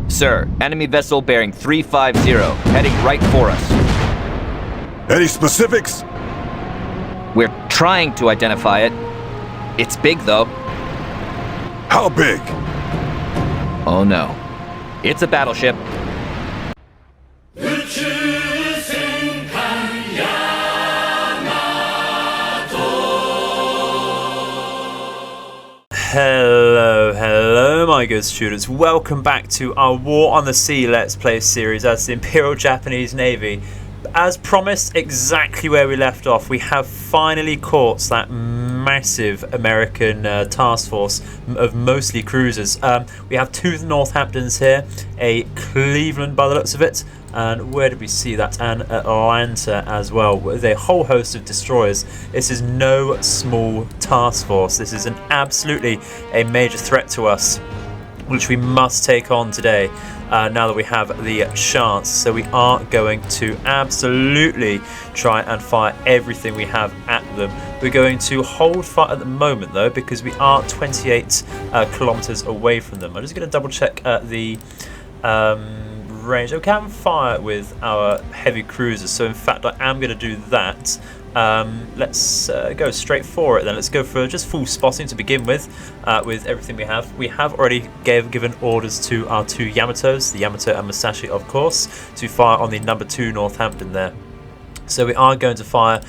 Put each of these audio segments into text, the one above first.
Sir, enemy vessel bearing 350, heading right for us. Any specifics? We're trying to identify it. It's big, though. How big? Oh no. It's a battleship. Hello my good students, welcome back to our War on the Sea Let's Play series as the Imperial Japanese Navy. As promised, exactly where we left off, we have finally caught that massive American task force of mostly cruisers. We have two Northamptons here, a Cleveland by the looks of it, and where did we see that? And Atlanta as well, with a whole host of destroyers. This is no small task force. This is absolutely a major threat to us, which we must take on today now that we have the chance. So we are going to absolutely try and fire everything we have at them. We're going to hold fire at the moment though, because we are 28 kilometers away from them. I'm just going to double check the range. We can fire with our heavy cruisers, so in fact I am going to do that. Let's go straight for it then. Let's go for just full spotting to begin with everything we have. We have already given orders to our two Yamatos, the Yamato and Musashi of course, to fire on the number 2 Northampton there. So we are going to fire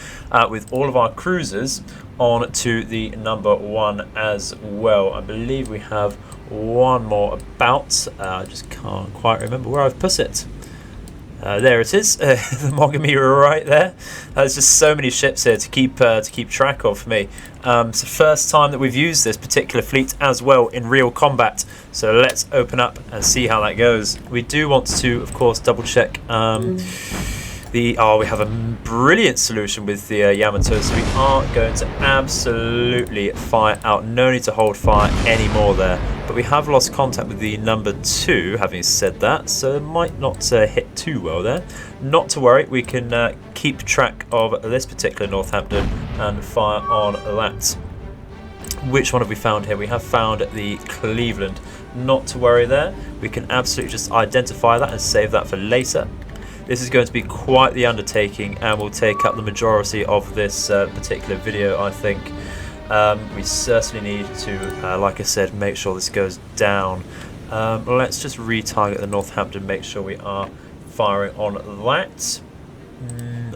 with all of our cruisers on to the number 1 as well. I believe we have one more about. I just can't quite remember where I've put it. There it is, the Mogami right there. There's just so many ships here to keep track of for me. It's the first time that we've used this particular fleet as well in real combat. So let's open up and see how that goes. We do want to, of course, double check. We have a brilliant solution with the Yamato, so we are going to absolutely fire out. No need to hold fire anymore there. But we have lost contact with the number 2, having said that, so it might not hit too well there. Not to worry, we can keep track of this particular Northampton and fire on that. Which one have we found here? We have found the Cleveland. Not to worry there. We can absolutely just identify that and save that for later. This is going to be quite the undertaking and will take up the majority of this particular video, I think. We certainly need to, like I said, make sure this goes down. Let's just retarget the Northampton, make sure we are firing on that.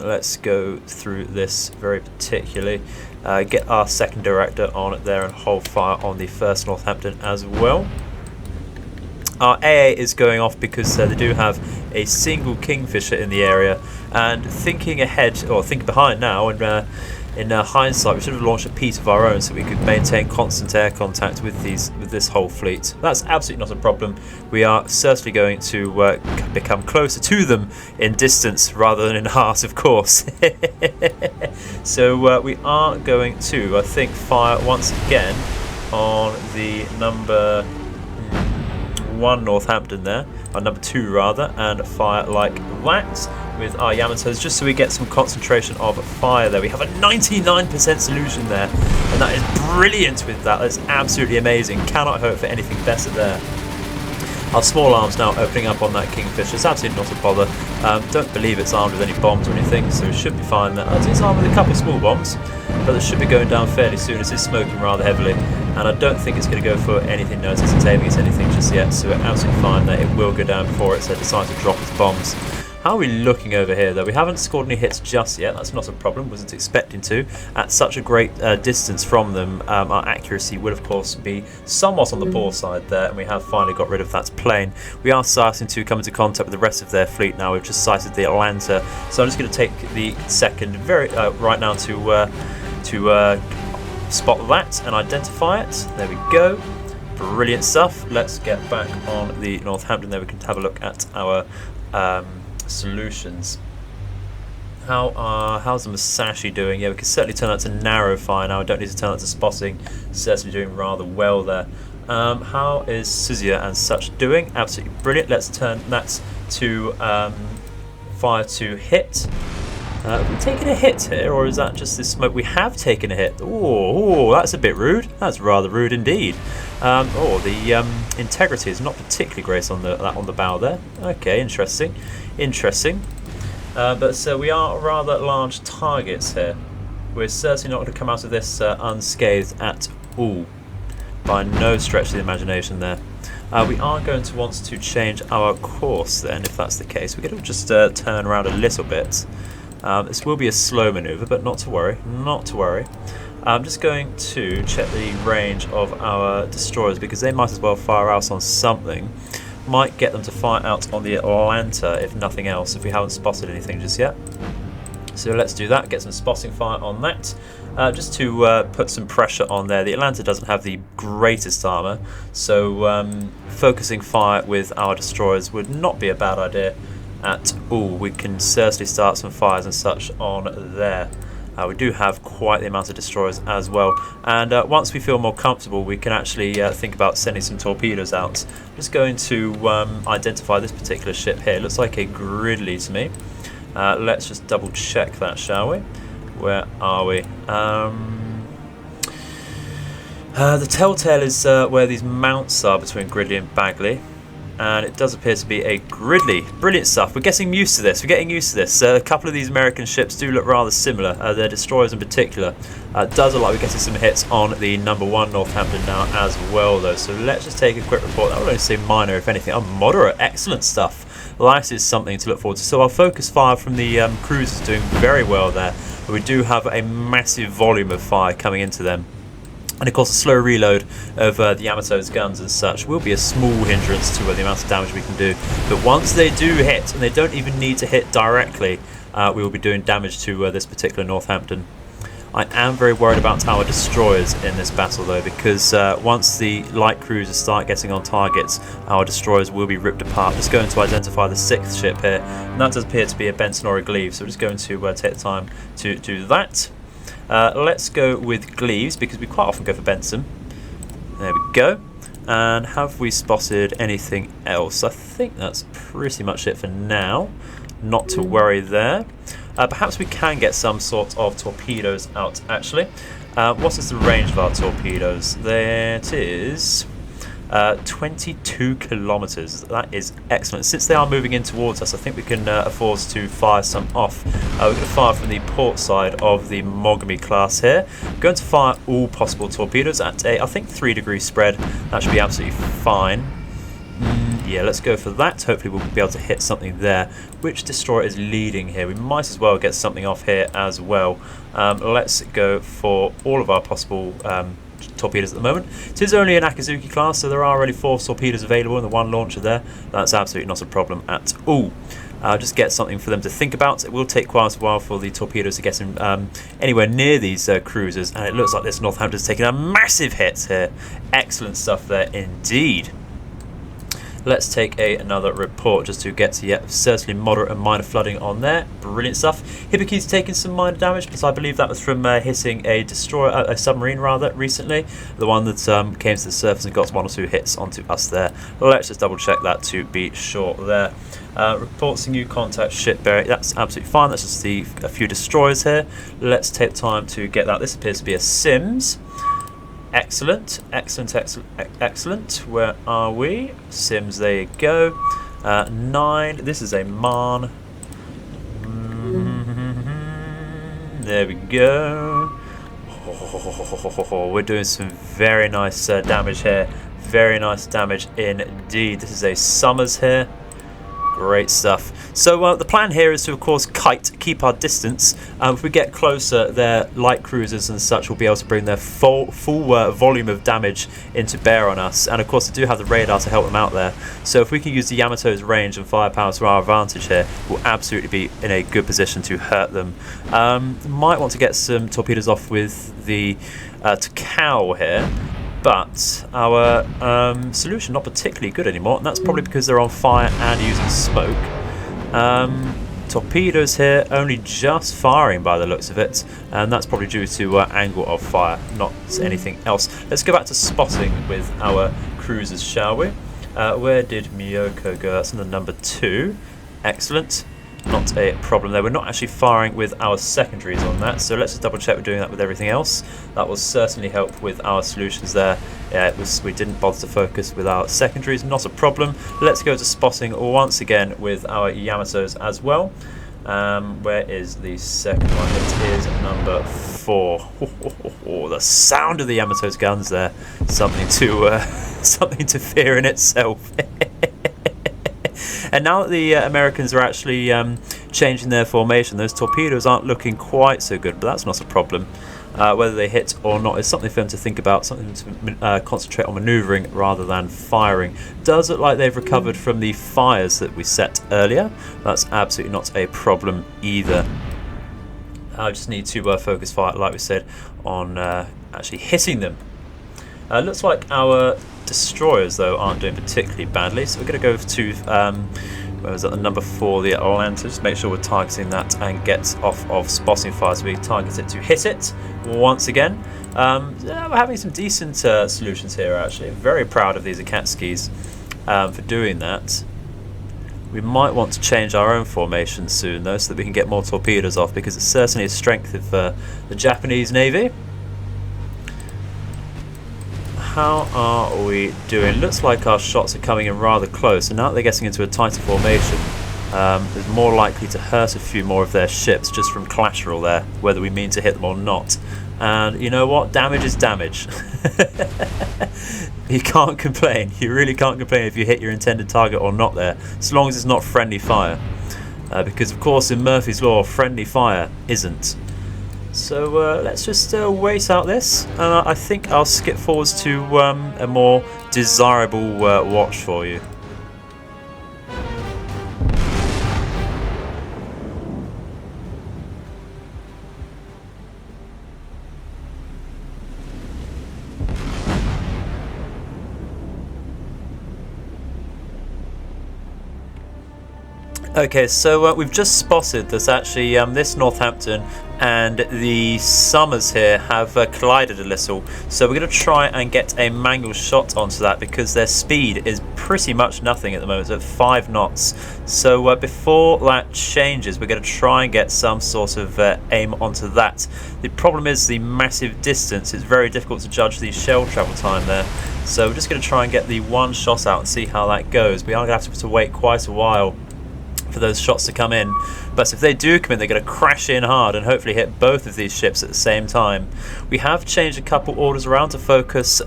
Let's go through this very particularly. Get our second director on it there and hold fire on the first Northampton as well. Our AA is going off because they do have a single Kingfisher in the area, and thinking ahead, or thinking behind now, and in hindsight we should have launched a piece of our own so we could maintain constant air contact with this whole fleet. That's absolutely not a problem. We are certainly going to become closer to them in distance rather than in heart, of course. So we are going to, I think, fire once again on the number 1 Northampton there, or number 2 rather, and fire like that with our Yamatos, just so we get some concentration of fire there. We have a 99% solution there, and that is brilliant with that. That's absolutely amazing. Cannot hope for anything better there. Our small arms now opening up on that Kingfisher. It's absolutely not a bother. Don't believe it's armed with any bombs or anything, so it should be fine there. It's armed with a couple of small bombs, but it should be going down fairly soon as it's smoking rather heavily. And I don't think it's going to go for anything. No, it isn't aiming at anything just yet, so we're absolutely fine there. It will go down before it decides to drop its bombs. How are we looking over here though? We haven't scored any hits just yet. That's not a problem. Wasn't expecting to. At such a great distance from them, our accuracy would of course be somewhat on the poor side there, and we have finally got rid of that plane. We are starting to come into contact with the rest of their fleet now. We've just sighted the Atlanta, so I'm just going to take the second right now to spot that and identify it. There we go. Brilliant stuff. Let's get back on the Northampton there. We can have a look at our solutions. How's the Musashi doing? Yeah, we can certainly turn that to narrow fire now. I don't need to turn that to spotting. Certainly doing rather well there. How is Suzuya and such doing? Absolutely brilliant. Let's turn that to fire to hit. Have we taken a hit here, or is that just this smoke? We have taken a hit. Oh, that's a bit rude. That's rather rude indeed. The integrity is not particularly great on the bow there. Okay, interesting. But so we are rather large targets here. We're certainly not going to come out of this unscathed at all. By no stretch of the imagination there. We are going to want to change our course then, if that's the case. We're going to just turn around a little bit. This will be a slow maneuver, but not to worry, I'm just going to check the range of our destroyers because they might as well fire out on something. Might get them to fire out on the Atlanta, if nothing else, if we haven't spotted anything just yet. So let's do that, get some spotting fire on that. Just to put some pressure on there. The Atlanta doesn't have the greatest armour, so focusing fire with our destroyers would not be a bad idea at all. We can certainly start some fires and such on there. We do have quite the amount of destroyers as well, and once we feel more comfortable we can actually think about sending some torpedoes out. I'm just going to identify this particular ship here. It looks like a Gridley to me. Let's just double check that, shall we? Where are we? The telltale is where these mounts are between Gridley and Bagley. And it does appear to be a Gridley. Brilliant stuff. We're getting used to this. A couple of these American ships do look rather similar. Their destroyers in particular. It does look like we're getting some hits on the #1 Northampton now as well, though. So let's just take a quick report. I would only say minor, if anything. Moderate. Excellent stuff. That is something to look forward to. So our focus fire from the cruisers is doing very well there. But we do have a massive volume of fire coming into them. And of course a slow reload of the Yamato's guns and such will be a small hindrance to the amount of damage we can do. But once they do hit, and they don't even need to hit directly, we will be doing damage to this particular Northampton. I am very worried about our destroyers in this battle though, because once the light cruisers start getting on targets, our destroyers will be ripped apart. Just going to identify the 6th ship here, and that does appear to be a Benson or a Gleave, so we're just going to take the time to do that. Let's go with Gleaves because we quite often go for Benson. There we go. And have we spotted anything else? I think that's pretty much it for now. Not to worry there. Perhaps we can get some sort of torpedoes out actually. What is the range of our torpedoes? There it is. 22 kilometers. That is excellent. Since they are moving in towards us, I think we can afford to fire some off. We're going to fire from the port side of the Mogami class here. We're going to fire all possible torpedoes at a, I think, 3-degree spread. That should be absolutely fine. Yeah, let's go for that. Hopefully we'll be able to hit something there. Which destroyer is leading here? We might as well get something off here as well. Let's go for all of our possible torpedoes at the moment. It is only an Akazuki class, so there are only 4 torpedoes available in the 1 launcher there. That's absolutely not a problem at all. Just get something for them to think about. It will take quite a while for the torpedoes to get anywhere near these cruisers, and it looks like this Northampton's taking a massive hit here. Excellent stuff there indeed. Let's take another report just to get to certainly moderate and minor flooding on there. Brilliant stuff. Hibaki's taken some minor damage, but I believe that was from hitting a destroyer, a submarine rather, recently. The one that came to the surface and got 1 or 2 hits onto us there. Let's just double check that to be sure there. Reports a new contact ship bearing. That's absolutely fine. That's just a few destroyers here. Let's take time to get that. This appears to be a Sims. Excellent, excellent, excellent, excellent. Where are we? Sims, there you go. 9, this is a Marn. There we go. We're doing some very nice damage here. Very nice damage indeed. This is a Summers here. Great stuff. So the plan here is to, of course, keep our distance. If we get closer, their light cruisers and such will be able to bring their full volume of damage into bear on us. And of course, they do have the radar to help them out there. So if we can use the Yamato's range and firepower to our advantage here, we'll absolutely be in a good position to hurt them. Might want to get some torpedoes off with the Takao here. But our solution not particularly good anymore, and that's probably because they're on fire and using smoke. Torpedoes here only just firing by the looks of it, and that's probably due to angle of fire, not anything else. Let's go back to spotting with our cruisers, shall we? Where did Miyoko go? That's on the #2. Excellent. not a problem there. We're not actually firing with our secondaries on that, so let's just double check we're doing that with everything else. That will certainly help with our solutions there. Yeah, we didn't bother to focus with our secondaries, not a problem. Let's go to spotting once again with our Yamatos as well. Where is the second one? It is number 4. The sound of the Yamato's guns there, something to fear in itself. And now that the Americans are actually changing their formation, those torpedoes aren't looking quite so good, but that's not a problem. Whether they hit or not is something for them to think about, something to concentrate on manoeuvring rather than firing. Does look like they've recovered from the fires that we set earlier. That's absolutely not a problem either. I just need to focus fire, like we said, on actually hitting them. Looks like our destroyers, though, aren't doing particularly badly, so we're going to go to where was that, the number 4, the Atlanta. Just make sure we're targeting that and get off of spotting fire, so we target it to hit it once again. We're having some decent solutions here, actually. Very proud of these Akatsuki's for doing that. We might want to change our own formation soon, though, so that we can get more torpedoes off, because it's certainly a strength of the Japanese Navy. How are we doing? Looks like our shots are coming in rather close, and now that they're getting into a tighter formation, there's more likely to hurt a few more of their ships just from collateral there, whether we mean to hit them or not. And you know what? Damage is damage. You can't complain. You really can't complain if you hit your intended target or not there, as long as it's not friendly fire. Because of course in Murphy's Law, friendly fire isn't. So let's just wait out this, and I think I'll skip forwards to a more desirable watch for you. Okay, so we've just spotted that actually this Northampton and the Summers here have collided a little, so we're going to try and get a manual shot onto that, because their speed is pretty much nothing at the moment, at 5 knots. So before that changes, we're going to try and get some sort of aim onto that. The problem is the massive distance. It's very difficult to judge the shell travel time there, so we're just going to try and get the one shot out and see how that goes. We are going to have to wait quite a while for those shots to come in, but if they do come in, they're going to crash in hard and hopefully hit both of these ships at the same time. We have changed a couple orders around to focus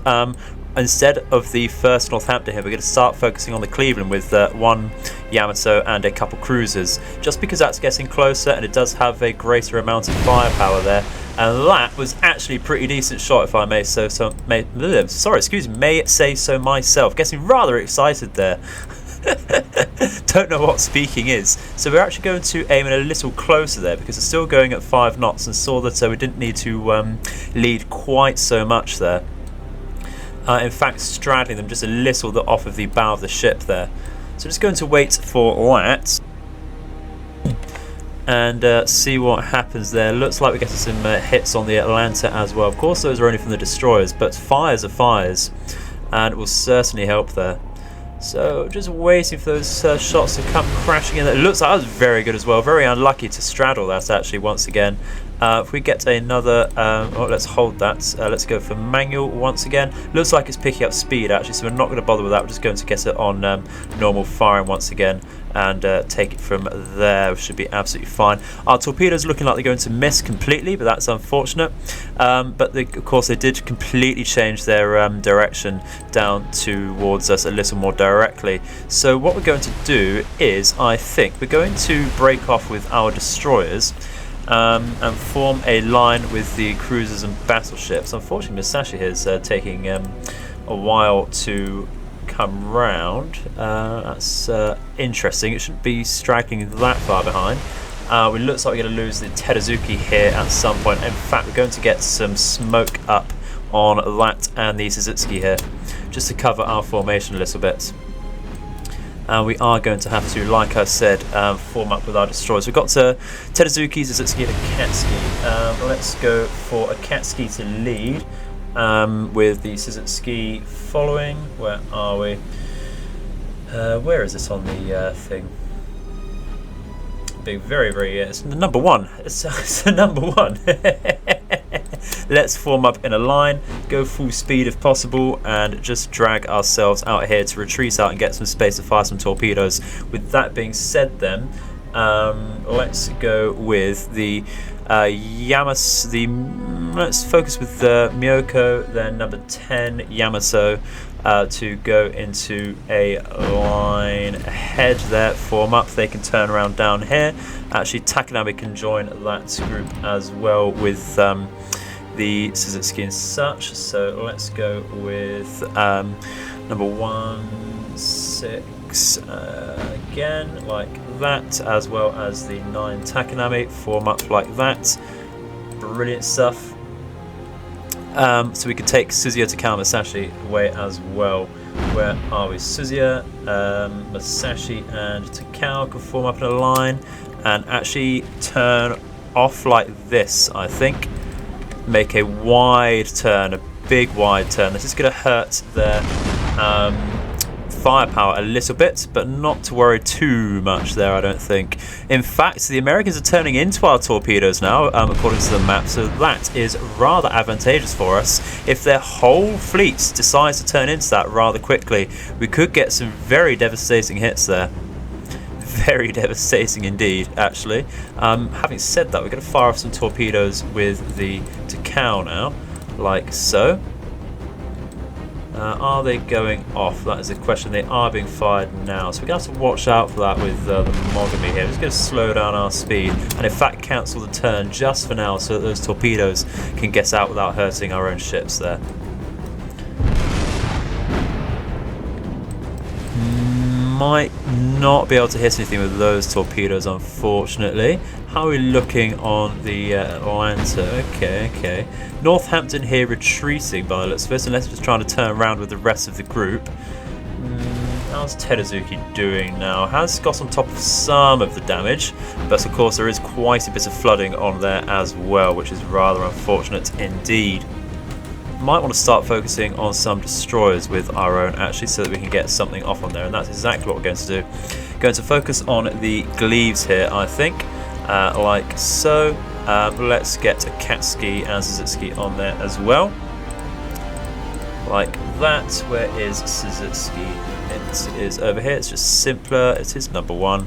instead of the first Northampton here, we're going to start focusing on the Cleveland with one Yamato and a couple cruisers, just because that's getting closer and it does have a greater amount of firepower there. And that was actually a pretty decent shot, if I may say so myself. Getting rather excited there. Don't know what speaking is. So we're actually going to aim in a little closer there, because it's still going at 5 knots, and saw that we didn't need to lead quite so much there. In fact, straddling them just a little off of the bow of the ship there. So just going to wait for that and see what happens there. Looks like we're getting some hits on the Atlanta as well. Of course, those are only from the destroyers, but fires are fires, and it will certainly help there. So just waiting for those shots to come crashing in. It looks like that was very good as well. Very unlucky to straddle that actually once again. If we get another, let's hold that. Let's go for manual once again. Looks like it's picking up speed actually, so we're not going to bother with that. We're just going to get it on normal firing once again and take it from there. Should be absolutely fine. Our torpedoes looking like they're going to miss completely, but that's unfortunate. But of course they did completely change their direction down towards us a little more directly. So what we're going to do is, I think, we're going to break off with our destroyers and form a line with the cruisers and battleships. Unfortunately, Musashi here is taking a while to come round. That's interesting. It shouldn't be striking that far behind. It looks like we're going to lose the Teruzuki here at some point. In fact, we're going to get some smoke up on that and the Suzuki here, just to cover our formation a little bit. And we are going to have to, like I said, form up with our destroyers. We've got Teruzuki, Suzuki and Akatsuki. Let's go for Akatsuki to lead, with the Suzuki following. Where are we? Where is this on the thing? being very, very... it's the number one. It's the number one. Let's form up in a line, go full speed if possible, and just drag ourselves out here to retreat out and get some space to fire some torpedoes. With that being said then, let's go with the Yamato. Let's focus with the Myoko, then number 10 Yamato, to go into a line ahead there, form up. They can turn around down here. Actually, Takanami can join that group as well with the Suzuki and such. So let's go with number 1, 6 again, like that, as well as the 9 Takanami, form up like that. Brilliant stuff. So we could take Suzuya, Takao, Masashi away as well. Where are we? Suzuya, Masashi and Takao can form up in a line and actually turn off like this, I think. Make a wide turn, a big wide turn. This is going to hurt their firepower a little bit, but not to worry too much there, I don't think. In fact, the Americans are turning into our torpedoes now, according to the map, so that is rather advantageous for us. If their whole fleet decides to turn into that rather quickly, we could get some very devastating hits there. Very devastating indeed, actually. Having said that, we're going to fire off some torpedoes with the Takao now, like so. Are they going off? That is the question. They are being fired now, so we're going to have to watch out for that with the Mogami here. We're just going to slow down our speed and in fact cancel the turn just for now so that those torpedoes can get out without hurting our own ships there. Might not be able to hit anything with those torpedoes, unfortunately. How are we looking on the Atlanta? Okay. Northampton here retreating by the looks of it, unless it's trying to turn around with the rest of the group. How's Teruzuki doing now? Has got on top of some of the damage, but of course there is quite a bit of flooding on there as well, which is rather unfortunate indeed. Might want to start focusing on some destroyers with our own actually, so that we can get something off on there, and that's exactly what we're going to do. Going to focus on the Gleaves here, I think, like so. Let's get a Katsuki and Suzuki on there as well, like that. Where is Suzuki? It is over here. It's just simpler. It is number 1.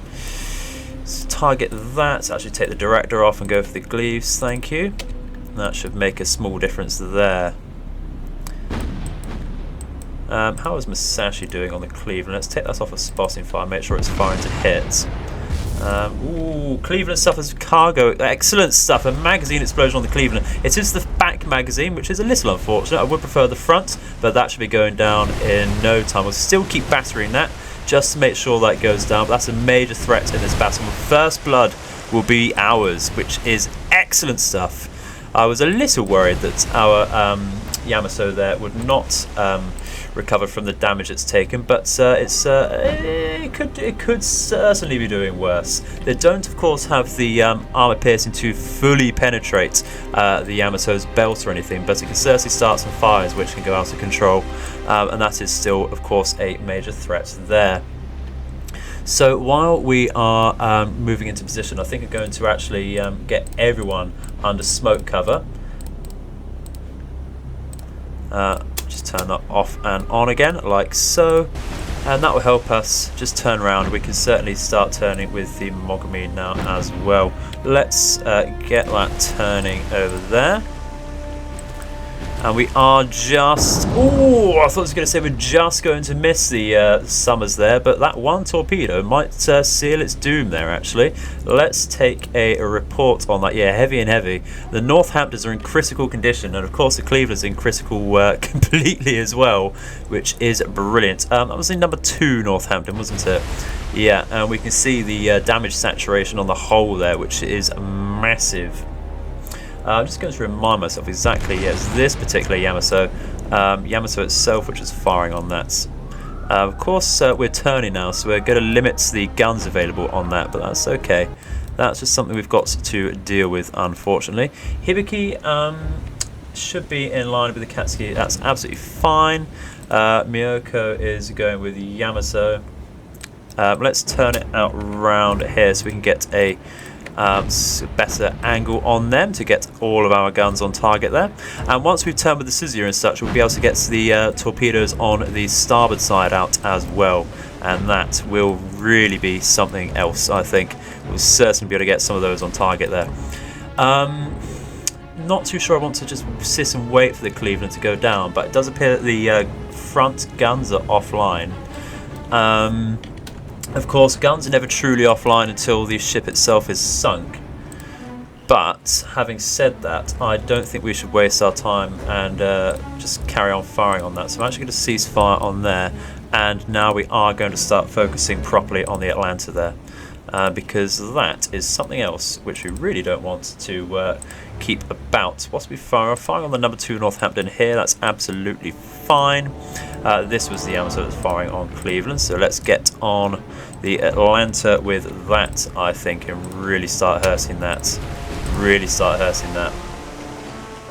Let's target that. Actually take the director off and go for the Gleaves, thank you. That should make a small difference there. How is Masashi doing on the Cleveland? Let's take that off of spotting fire, make sure it's firing to hit. Ooh, Cleveland suffers cargo. Excellent stuff. A magazine explosion on the Cleveland. It is the back magazine, which is a little unfortunate. I would prefer the front, but that should be going down in no time. We'll still keep battering that just to make sure that goes down. But that's a major threat in this battle. First blood will be ours, which is excellent stuff. I was a little worried that our Yamato there would not recover from the damage it's taken, but it could certainly be doing worse. They don't, of course, have the armor piercing to fully penetrate the Yamato's belt or anything, but it can certainly start some fires which can go out of control, and that is still, of course, a major threat there. So while we are moving into position, I think we're going to actually get everyone under smoke cover. Just turn that off and on again, like so, and that will help us just turn around. We can certainly start turning with the Mogami now as well. Let's get that turning over there. And we are just... Oh, I thought I was going to say we're just going to miss the Summers there, but that one torpedo might seal its doom there, actually. Let's take a report on that. Yeah, heavy and heavy. The Northamptons are in critical condition, and of course the Cleveland's in critical completely as well, which is brilliant. That was in number 2 Northampton, wasn't it? Yeah, and we can see the damage saturation on the hull there, which is massive. I'm just going to remind myself exactly, yes, this particular Yamato, Yamato itself, which is firing on that. Of course, we're turning now, so we're going to limit the guns available on that, but that's okay. That's just something we've got to deal with, unfortunately. Hibiki should be in line with the Katsuki. That's absolutely fine. Myoko is going with Yamato. Let's turn it out round here so we can get a better angle on them to get all of our guns on target there. And once we've turned with the scissor and such, we'll be able to get the torpedoes on the starboard side out as well, and that will really be something else. I think we'll certainly be able to get some of those on target there. Not too sure I want to just sit and wait for the Cleveland to go down, but it does appear that the front guns are offline. Of course, guns are never truly offline until the ship itself is sunk. But having said that, I don't think we should waste our time and just carry on firing on that. So I'm actually going to cease fire on there, and now we are going to start focusing properly on the Atlanta there. Because that is something else which we really don't want to keep about. Whilst we fire on the number 2 Northampton here, that's absolutely fine. This was the Yamato that's firing on Cleveland, so let's get on the Atlanta with that, I think, and really start hurting that.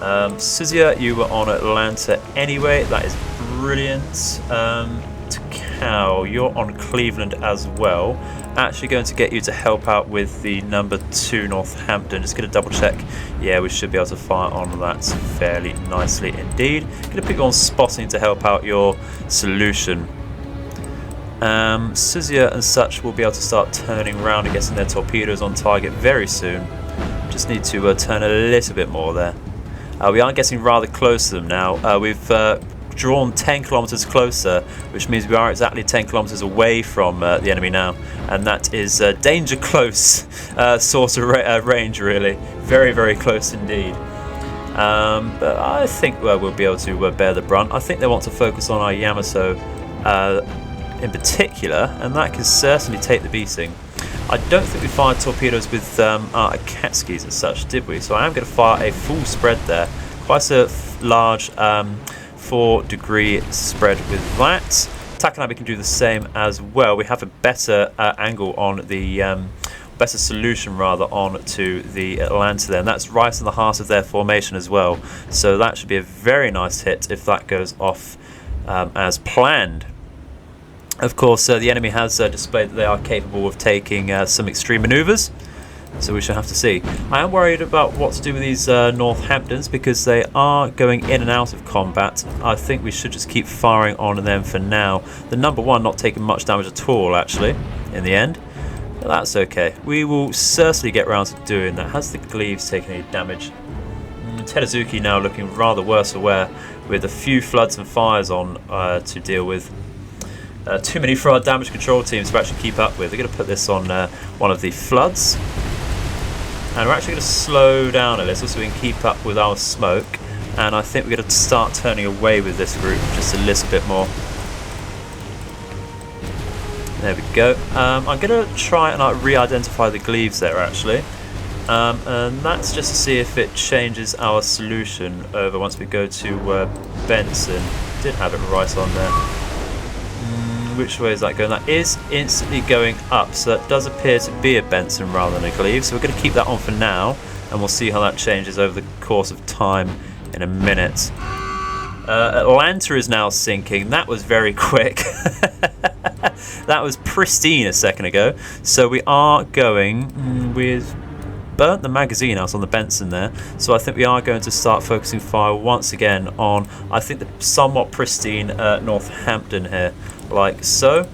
Sizia, you were on Atlanta anyway, that is brilliant. Cow, you're on Cleveland as well. Actually going to get you to help out with the number 2 Northampton. Just going to double check. Yeah, we should be able to fire on that fairly nicely indeed. Going to put you on spotting to help out your solution. Sizia and such will be able to start turning around and getting their torpedoes on target very soon. Just need to turn a little bit more there. We are getting rather close to them now. We've drawn 10 kilometers closer, which means we are exactly 10 kilometers away from the enemy now, and that is danger close sort of range, really. Very, very close indeed. But I think we'll be able to bear the brunt. I think they want to focus on our Yamato in particular, and that can certainly take the beating. I don't think we fired torpedoes with our Akatsuki's as such, did we? So I am going to fire a full spread there. Quite a large 4-degree spread with that. Takanabe can do the same as well. We have a better angle on the better solution rather on to the Atlanta there, and that's right in the heart of their formation as well. So that should be a very nice hit if that goes off as planned. Of course, the enemy has displayed that they are capable of taking some extreme maneuvers, so we shall have to see. I am worried about what to do with these Northamptons because they are going in and out of combat. I think we should just keep firing on them for now. The number 1 not taking much damage at all, actually, in the end. But that's okay. We will certainly get around to doing that. Has the Gleaves taken any damage? Teruzuki now looking rather worse aware with a few floods and fires on to deal with. Too many for our damage control teams to actually keep up with. We're going to put this on one of the floods. And we're actually going to slow down a little so we can keep up with our smoke. And I think we're going to start turning away with this group just a little bit more. There we go. I'm going to try and re-identify the Gleaves there, actually. And that's just to see if it changes our solution over once we go to Benson. Did have it right on there. Which way is that going? That is instantly going up, so that does appear to be a Benson rather than a Gleave. So we're going to keep that on for now, and we'll see how that changes over the course of time in a minute. Atlanta is now sinking. That was very quick. That was pristine a second ago. So we are going with... burnt the magazine out on the Benson there, so I think we are going to start focusing fire once again on, I think, the somewhat pristine Northampton here, like so.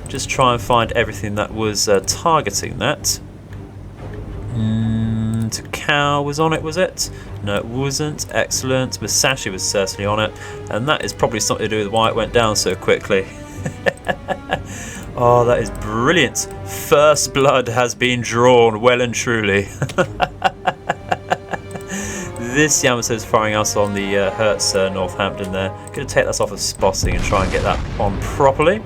Just try and find everything that was targeting that. Cow was on it, was it? No, it wasn't. Excellent. Musashi was certainly on it, and that is probably something to do with why it went down so quickly. Oh, that is brilliant. First blood has been drawn, well and truly. This Yamato is firing us on the Hertz Northampton there. Going to take that off of spotting and try and get that on properly.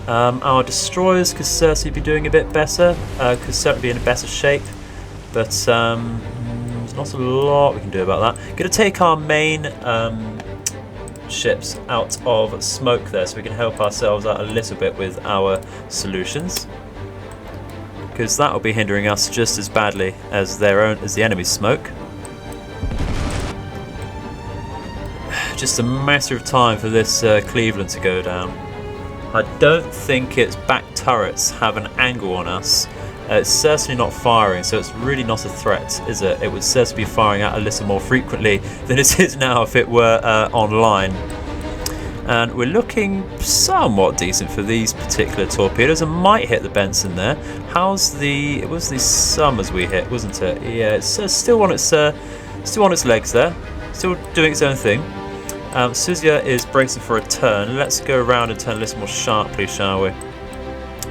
Our destroyers could certainly be doing a bit better. Could certainly be in a better shape. But there's not a lot we can do about that. Going to take our main... ships out of smoke there so we can help ourselves out a little bit with our solutions, because that will be hindering us just as badly as the enemy's smoke. Just a matter of time for this Cleveland to go down. I don't think its back turrets have an angle on us. It's certainly not firing, so it's really not a threat, is it? It would certainly be firing out a little more frequently than it is now if it were online. And we're looking somewhat decent for these particular torpedoes. I might hit the Benson there. It was the Summers we hit, wasn't it? Yeah, it's still on its legs there, still doing its own thing. Suzuya is bracing for a turn. Let's go around and turn a little more sharply, shall we?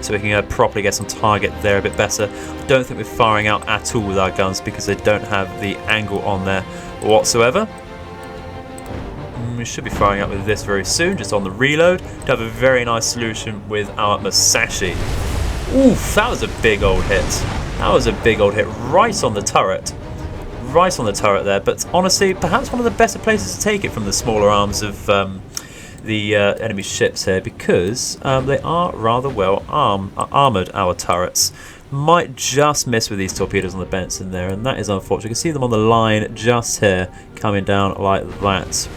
So we can properly get some target there a bit better. I don't think we're firing out at all with our guns because they don't have the angle on there whatsoever. We should be firing out with this very soon, just on the reload, to have a very nice solution with our Musashi. Oof, that was a big old hit. That was a big old hit right on the turret. Right on the turret there, but honestly, perhaps one of the better places to take it from the smaller arms of the enemy ships here, because they are rather well armoured, our turrets. Might just miss with these torpedoes on the Benson there, and that is unfortunate. You can see them on the line just here, coming down like that.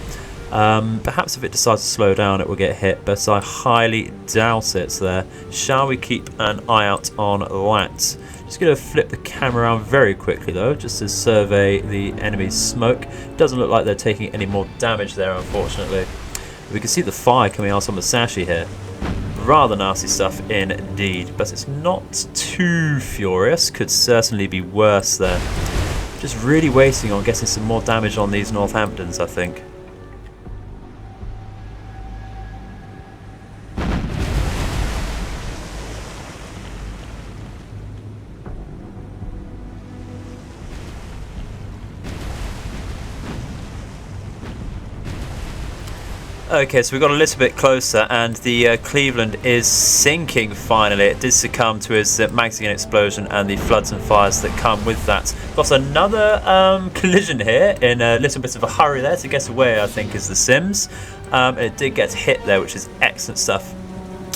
Perhaps if it decides to slow down it will get hit, but I highly doubt it there. Shall we keep an eye out on that? Just going to flip the camera around very quickly though, just to survey the enemy's smoke. Doesn't look like they're taking any more damage there, unfortunately. We can see the fire coming out on Musashi here. Rather nasty stuff indeed, but it's not too furious. Could certainly be worse there. Just really waiting on getting some more damage on these Northamptons, I think. Okay, so we got a little bit closer, and the Cleveland is sinking finally. It did succumb to his magazine explosion and the floods and fires that come with that. Got another collision here in a little bit of a hurry there to get away, I think, is the Sims. It did get hit there, which is excellent stuff.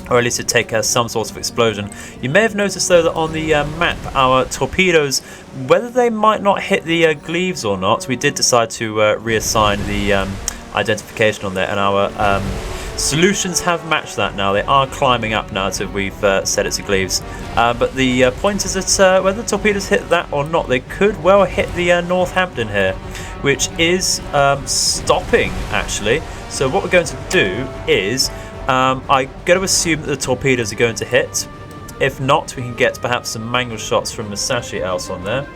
Or at least it take some sort of explosion. You may have noticed though that on the map, our torpedoes, whether they might not hit the Gleaves or not, we did decide to reassign the identification on there, and our solutions have matched that now. They are climbing up now until we've set it to Gleaves. But the point is that whether the torpedoes hit that or not, they could well hit the Northampton here, which is stopping actually. So what we're going to do is I'm going to assume that the torpedoes are going to hit. If not, we can get perhaps some manual shots from Musashi else on there.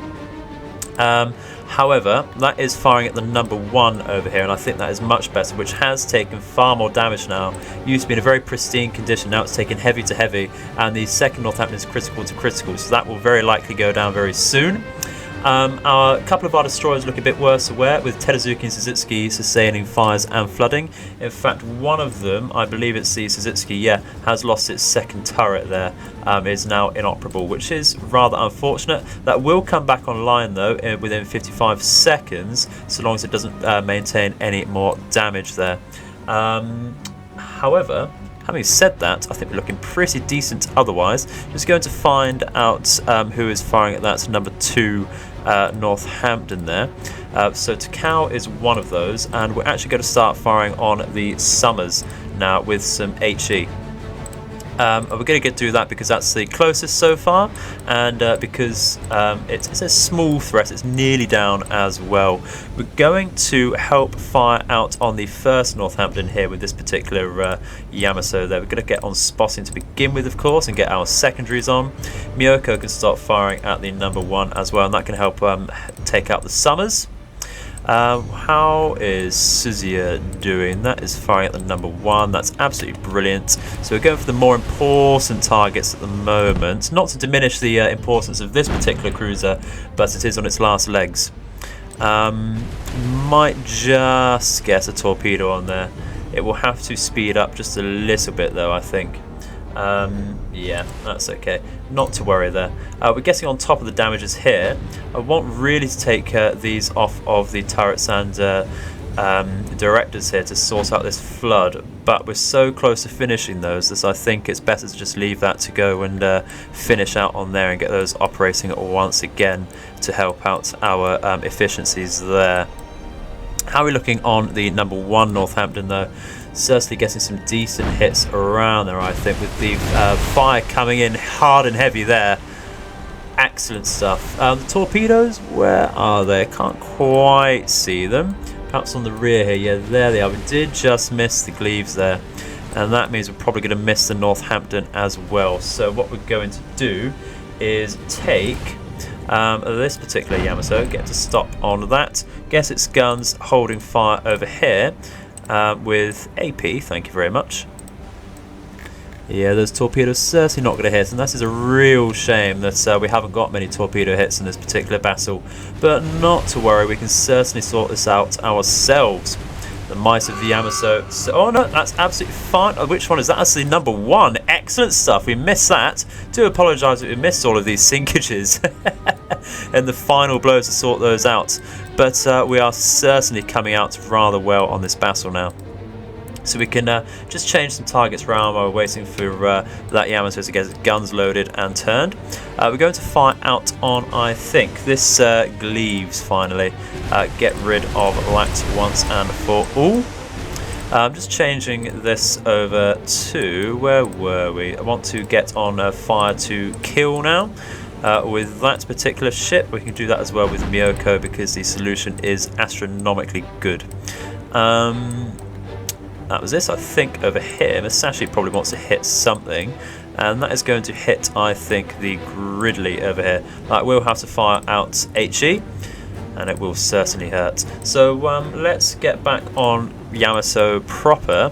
However, that is firing at the number 1 over here, and I think that is much better, which has taken far more damage now. It used to be in a very pristine condition, now it's taken heavy to heavy, and the second Northampton is critical to critical, so that will very likely go down very soon. A couple of our destroyers look a bit worse aware, with Teruzuki and Suzuki sustaining fires and flooding. In fact, one of them, I believe it's the Suzuki, yeah, has lost its second turret there. Is now inoperable, which is rather unfortunate. That will come back online though within 55 seconds, so long as it doesn't maintain any more damage there. However, having said that, I think we're looking pretty decent otherwise. Just going to find out who is firing at that number 2 Northampton there. So Takao is one of those, and we're actually going to start firing on the Summers now with some HE. We're going to do that because that's the closest so far, and because it's a small threat, it's nearly down as well. We're going to help fire out on the first Northampton here with this particular Yamato there. We're going to get on spotting to begin with, of course, and get our secondaries on. Miyoko can start firing at the number 1 as well, and that can help take out the Summers. How is Suzuya doing? That is firing at the number 1. That's absolutely brilliant. So we're going for the more important targets at the moment. Not to diminish the importance of this particular cruiser, but it is on its last legs. Might just get a torpedo on there. It will have to speed up just a little bit though, I think. Yeah, that's okay. Not to worry there. We're getting on top of the damages here. I want really to take these off of the turrets and directors here to sort out this flood, but we're so close to finishing those that I think it's better to just leave that to go and finish out on there and get those operating once again to help out our efficiencies there. How are we looking on the number 1 Northampton though? Certainly getting some decent hits around there, I think, with the fire coming in hard and heavy there. Excellent stuff. The torpedoes, where are they? Can't quite see them. Perhaps on the rear here. Yeah, there they are. We did just miss the Gleaves there. And that means we're probably going to miss the Northampton as well. So what we're going to do is take this particular Yamato, get to stop on that, get its guns holding fire over here with AP, thank you very much. Yeah, those torpedoes certainly not going to hit, and that is a real shame that we haven't got many torpedo hits in this particular battle. But not to worry, we can certainly sort this out ourselves. The might of the Yamato. Oh no, that's absolutely fine. Which one is that? That's the number 1. Excellent stuff. We missed that. Do apologise that we missed all of these sinkages and the final blows to sort those out. But we are certainly coming out rather well on this battle now. So we can just change some targets around while we're waiting for that Yamato to get its guns loaded and turned. We're going to fire out on, I think, this Gleaves finally. Get rid of that once and for all. I'm just changing this over to, where were we? I want to get on fire to kill now. With that particular ship, we can do that as well with Miyoko because the solution is astronomically good. That was this, I think, over here. Masashi probably wants to hit something, and that is going to hit, I think, the Gridley over here. I will have to fire out HE, and it will certainly hurt. So let's get back on Yamato proper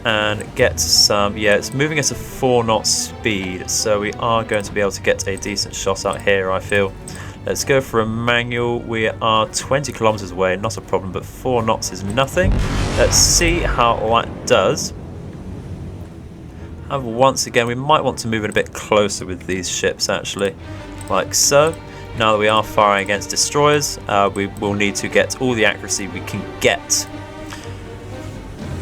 and get some, yeah, it's moving at a 4 knot speed, so we are going to be able to get a decent shot out here, I feel. Let's go for a manual. We are 20 kilometers away, not a problem, but 4 knots is nothing. Let's see how that does. And once again, we might want to move it a bit closer with these ships, actually, like so. Now that we are firing against destroyers, we will need to get all the accuracy we can get.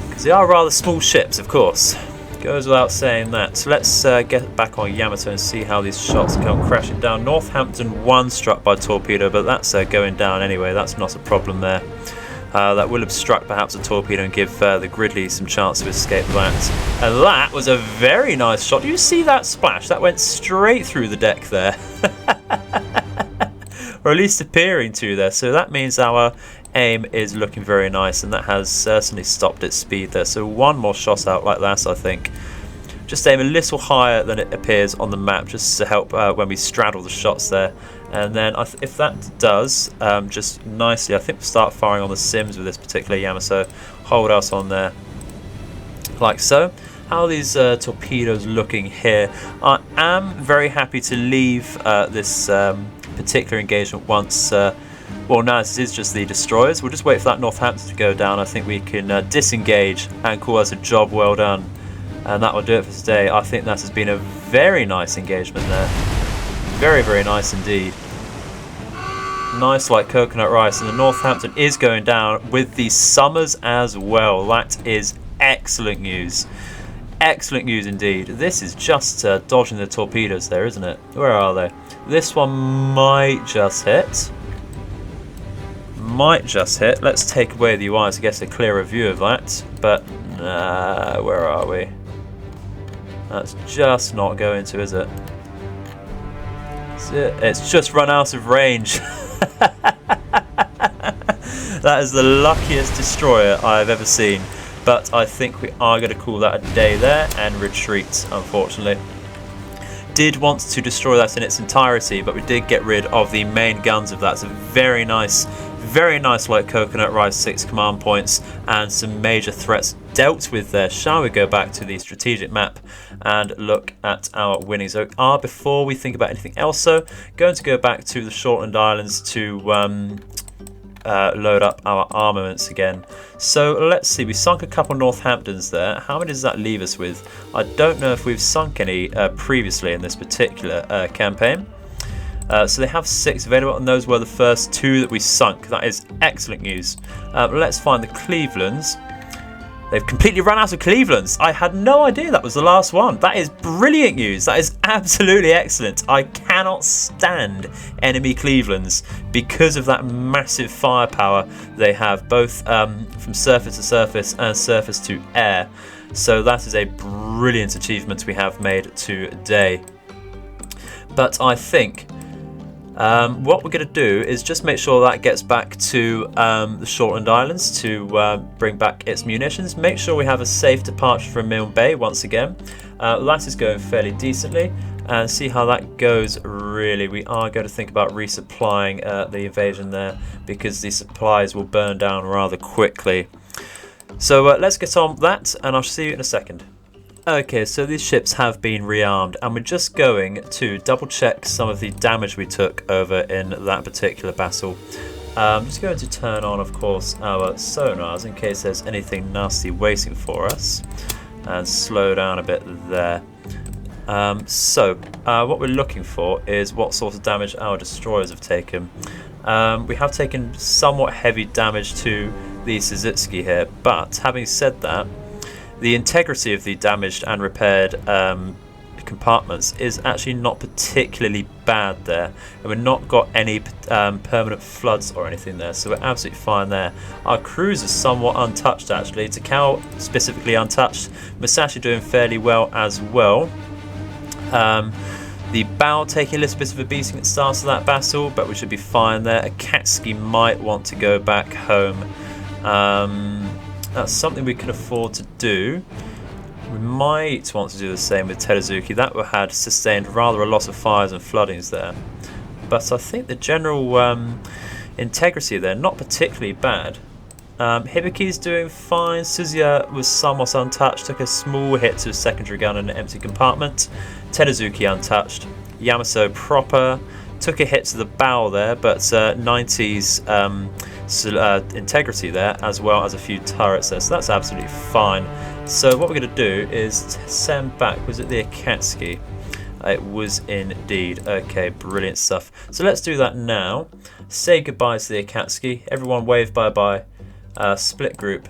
Because they are rather small ships, of course. Goes without saying that. So let's get back on Yamato and see how these shots come crashing down. Northampton 1 struck by torpedo, but that's going down anyway. That's not a problem there. That will obstruct perhaps a torpedo and give the Gridley some chance to escape that. And that was a very nice shot. Do you see that splash? That went straight through the deck there. Or at least appearing to there. So that means our aim is looking very nice, and that has certainly stopped its speed there. So one more shot out like that, I think. Just aim a little higher than it appears on the map, just to help when we straddle the shots there. And then if that does just nicely, I think we'll start firing on the Sims with this particular Yamato. Hold us on there, like so. How are these torpedoes looking here? I am very happy to leave this particular engagement once. Well, now this is just the destroyers. We'll just wait for that Northampton to go down. I think we can disengage and call us a job well done. And that will do it for today. I think that has been a very nice engagement there. Very, very nice indeed. Nice like coconut rice. And the Northampton is going down with the Summers as well. That is excellent news. Excellent news indeed. This is just dodging the torpedoes there, isn't it? Where are they? This one might just hit. Might just hit. Let's take away the UI to get a clearer view of that. But where are we? That's just not going to, is it? It's just run out of range. That is the luckiest destroyer I've ever seen. But I think we are going to call that a day there and retreat, unfortunately. Did want to destroy that in its entirety, but we did get rid of the main guns of that. It's a very nice like coconut rice 6 command points and some major threats dealt with there. Shall we go back to the strategic map and look at our winnings? So before we think about anything else, so going to go back to the Shortland Islands to load up our armaments again. So let's see, we sunk a couple Northamptons there. How many does that leave us with? I don't know if we've sunk any previously in this particular campaign. So they have 6 available, and those were the first 2 that we sunk. That is excellent news. Let's find the Clevelands. They've completely run out of Clevelands. I had no idea that was the last one. That is brilliant news. That is absolutely excellent. I cannot stand enemy Clevelands because of that massive firepower they have, both from surface to surface and surface to air. So that is a brilliant achievement we have made today. But I think what we're going to do is just make sure that gets back to the Shortland Islands to bring back its munitions. Make sure we have a safe departure from Milne Bay once again. That is going fairly decently, and see how that goes. Really, we are going to think about resupplying the invasion there, because the supplies will burn down rather quickly. So let's get on with that, and I'll see you in a second. Okay, so these ships have been rearmed, and we're just going to double check some of the damage we took over in that particular battle. I'm just going to turn on, of course, our sonars in case there's anything nasty waiting for us, and slow down a bit there. What we're looking for is what sort of damage our destroyers have taken. We have taken somewhat heavy damage to the Suzuki here, but having said that, the integrity of the damaged and repaired compartments is actually not particularly bad there, and we've not got any permanent floods or anything there, so we're absolutely fine there. Our cruise is somewhat untouched actually, Takao specifically untouched, Musashi doing fairly well as well. The bow taking a little bit of a beating at the start of that battle, but we should be fine there. Akatsuki might want to go back home. That's something we can afford to do. We might want to do the same with Teruzuki. That had sustained rather a lot of fires and floodings there. But I think the general integrity there, not particularly bad. Hibiki's doing fine. Suzuya was somewhat untouched, took a small hit to a secondary gun in an empty compartment. Teruzuki untouched. Yamato proper, took a hit to the bow there, but 90's integrity there, as well as a few turrets there, so that's absolutely fine. So what we're going to do is send back, was it the Akatsuki? It was indeed. Okay, brilliant stuff. So let's do that now. Say goodbye to the Akatsuki. Everyone wave bye-bye. Split group.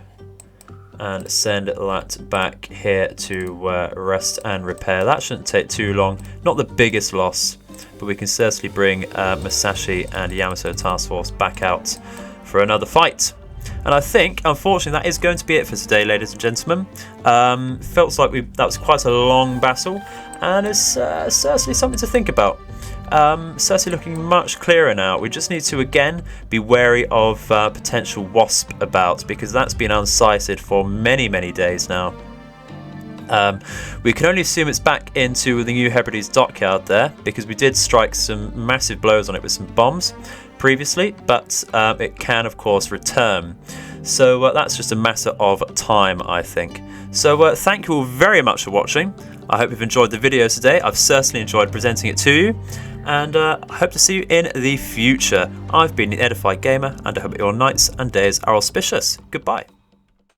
And send that back here to rest and repair. That shouldn't take too long. Not the biggest loss, but we can certainly bring Musashi and Yamato Task Force back out for another fight. And I think, unfortunately, that is going to be it for today, ladies and gentlemen. Felt like that was quite a long battle, and it's certainly something to think about. Certainly looking much clearer now. We just need to again be wary of potential wasp about, because that's been unsighted for many days now. We can only assume it's back into the New Hebrides dockyard there, because we did strike some massive blows on it with some bombs previously, but it can of course return. So that's just a matter of time, I think. So thank you all very much for watching. I hope you've enjoyed the video today. I've certainly enjoyed presenting it to you, and I hope to see you in the future. I've been the Edified Gamer, and I hope your nights and days are auspicious. Goodbye.